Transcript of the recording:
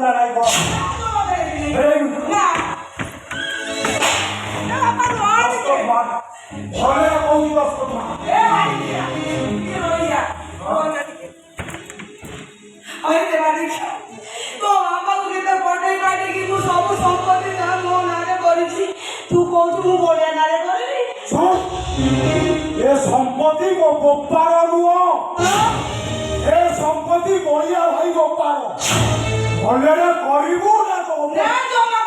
ନା ନାଇଁ କହ ଘରେ କହୁଛି ଦଶ କଥା ସବୁ ସମ୍ପତ୍ତି ମୋ ନାଁରେ କରିଛି ତୁ କହୁଛୁ ମୁଁ ବଳିଆ ନାଁରେ କରିବି ଏ ସମ୍ପତ୍ତି ମୋ ଗୋପାଳ ନୁହଁ ଏ ସମ୍ପତ୍ତି ବଳିଆ ଭାଇ ଗୋପାଳ ଭଲରେ କରିବୁ ନା ଜମା